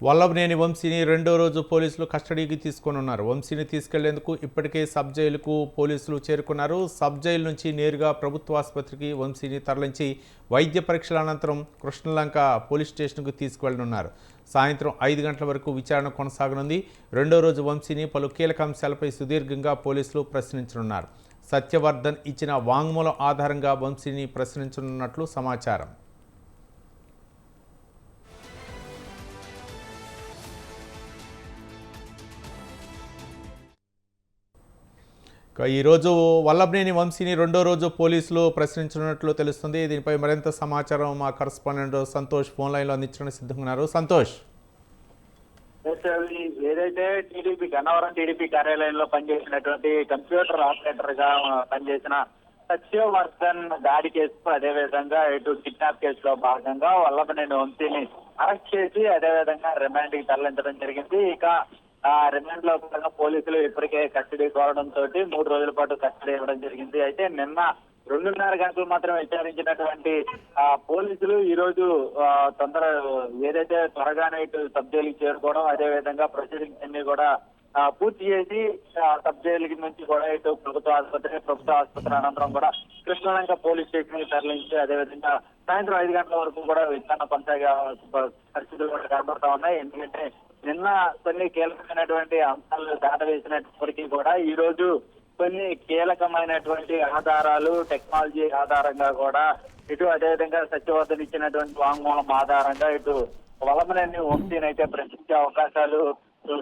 వల్లభనేని వంశీని రెండో రోజు పోలీసులు కస్టడీకి తీసుకొనున్నారు. వంశీని తీసుకెళ్లేందుకు ఇప్పటికే సబ్ జైలుకు పోలీసులు చేరుకున్నారు. సబ్ జైలు నుంచి నేరుగా ప్రభుత్వ ఆసుపత్రికి వంశీని తరలించి వైద్య పరీక్షల అనంతరం కృష్ణలంక పోలీస్ స్టేషన్కు తీసుకువెళ్లనున్నారు. సాయంత్రం 5 గంటల వరకు విచారణ కొనసాగనుంది. రెండో రోజు వంశీని పలు కీలక అంశాలపై సుదీర్ఘంగా పోలీసులు ప్రశ్నించనున్నారు. సత్యవర్ధన్ ఇచ్చిన వాంగ్మూలం ఆధారంగా వంశీని ప్రశ్నించనున్నట్లు సమాచారం. ఈరోజు వల్లభనేని వంశీని రెండో రోజు పోలీసులు ప్రశ్నించనున్నట్లు తెలుస్తుంది. దీనిపై మరింత సమాచారం మా కరస్పాండెంట్ సంతోష్ ఫోన్ లైన్లో అందించడానికి సిద్ధంగా ఉన్నారు. సంతోష్, ఏదైతే గన్నవరం టీడీపీ కార్యాలయంలో పనిచేసినటువంటి కంప్యూటర్ ఆపరేటర్ గా పనిచేసిన సత్యవర్ధన్ దాడి కేసు, అదేవిధంగా ఇటు కిడ్నాప్ కేసులో భాగంగా వల్లభనేని వంశీని అరెస్ట్ చేసి అదేవిధంగా రిమాండ్ కి తరలించడం జరిగింది. ఇక రిమాండ్ లో కూడా పోలీసులు ఇప్పటికే కస్టడీ కోరడంతో 3 రోజుల పాటు కస్టడీ ఇవ్వడం జరిగింది. అయితే నిన్న 2.5 గంటలు మాత్రం విచారించినటువంటి పోలీసులు ఈ రోజు ఏదైతే త్వరగానే ఇటు సబ్ జైలుకి చేరుకోవడం, అదేవిధంగా ప్రొసీడింగ్స్ అన్ని కూడా పూర్తి చేసి సబ్ జైలు నుంచి కూడా ఇటు ప్రభుత్వ ఆసుపత్రి అనంతరం కూడా కృష్ణలంక పోలీస్ స్టేషన్ కి తరలించి అదేవిధంగా సాయంత్రం 5 గంటల వరకు కూడా విచారణ కొనసాగే పరిస్థితులు కూడా కనబడతా ఉన్నాయి. ఎందుకంటే నిన్న కొన్ని కీలకమైనటువంటి అంశాలు దాటవేసినప్పటికీ కూడా ఈ రోజు కొన్ని కీలకమైనటువంటి ఆధారాలు టెక్నాలజీ ఆధారంగా కూడా ఇటు అదేవిధంగా సత్యవర్ధన్ ఇచ్చినటువంటి వాంగ్మూలం ఆధారంగా ఇటు వల్లభనేని వంశీని అయితే ప్రశ్నించే అవకాశాలు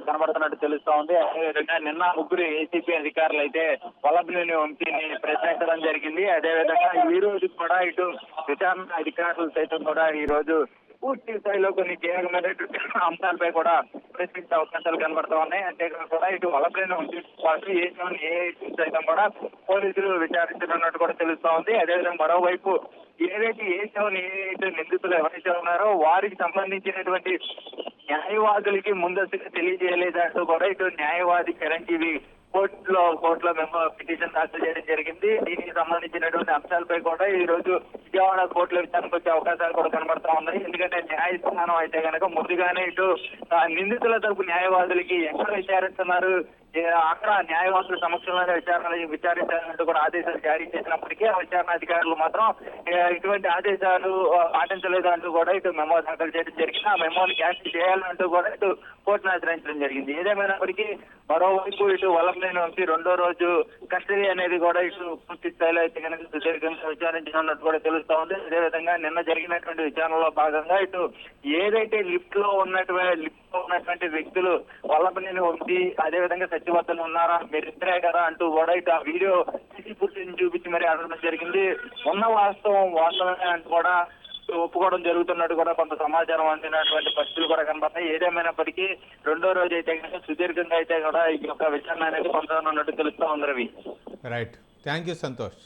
కనబడుతున్నట్టు తెలుస్తా ఉంది. అదేవిధంగా నిన్న 3 ఏసీపీ అధికారులు అయితే వల్లభనేని వంశీని ప్రశ్నించడం జరిగింది. అదేవిధంగా ఈ రోజు కూడా ఇటు విచారణ అధికారులు సైతం కూడా ఈ రోజు పూర్తి స్థాయిలో కొన్ని కీలకమైనటువంటి అంశాలపై కూడా ప్రశ్నించే అవకాశాలు కనబడతా ఉన్నాయి. అంతేకాకుండా ఇటు వల్లభనేని వంశీ పాటు ఏ సైతం కూడా పోలీసులు విచారించనున్నట్టు కూడా తెలుస్తా ఉంది. అదేవిధంగా మరోవైపు ఏదైతే నిందితులు ఎవరైతే ఉన్నారో వారికి సంబంధించినటువంటి న్యాయవాదులకి ముందస్తుగా తెలియజేయలేదంటూ కూడా ఇటు న్యాయవాది చిరంజీవి కోర్టులో మేము పిటిషన్ దాఖలు చేయడం జరిగింది. దీనికి సంబంధించినటువంటి అంశాలపై కూడా ఈ రోజు విజయవాడ కోర్టులో విచారణకు వచ్చే అవకాశాలు కూడా కనబడతా ఉన్నాయి. ఎందుకంటే న్యాయస్థానం అయితే కనుక ముందుగానే ఇటు నిందితుల తరపు న్యాయవాదులకి ఎక్కడ విచారిస్తున్నారు, అక్కడ న్యాయవాదుల సమక్షంలోనే విచారించాలంటూ కూడా ఆదేశాలు జారీ చేసినప్పటికీ ఆ విచారణాధికారులు మాత్రం ఇటువంటి ఆదేశాలు పాటించలేదు అంటూ కూడా ఇటు మెమో దాఖలు చేయడం జరిగింది. ఆ మెమోని క్యాన్సిల్ చేయాలంటూ కూడా ఇటు కోర్టును ఆశ్రయించడం జరిగింది. ఏదేమైనప్పటికీ మరోవైపు ఇటు వల్లభనేని వంశీ రెండో రోజు కస్టడీ అనేది కూడా ఇటు పూర్తి స్థాయిలో అయితే కనుక సుదీర్ఘంగా విచారించినట్టు కూడా తెలుస్తా ఉంది. అదేవిధంగా నిన్న జరిగినటువంటి విచారణలో భాగంగా ఇటు ఏదైతే లిఫ్ట్ లో ఉన్నటువంటి వ్యక్తులు వల్లభనేని వంశీ అదేవిధంగా సత్యవర్ధన్ ఉన్నారా, మీరిద్దరే కదా అంటూ కూడా ఇటు ఆ వీడియో సీసీ ఫుటేజ్ చూపించి మరీ అడగడం జరిగింది. ఉన్న వాస్తవమే అంటూ కూడా ఒప్పుకోవడం జరుగుతున్నట్టు కూడా కొంత సమాచారం అందినటువంటి పరిస్థితులు కూడా కనబడతాయి. ఏదేమైనప్పటికీ రెండో రోజు అయితే కనుక సుదీర్ఘంగా అయితే కూడా ఈ యొక్క విచారణ అనేది కొనసాగనున్నట్టు తెలుస్తా ఉంది. Ravi, right, thank you Santosh.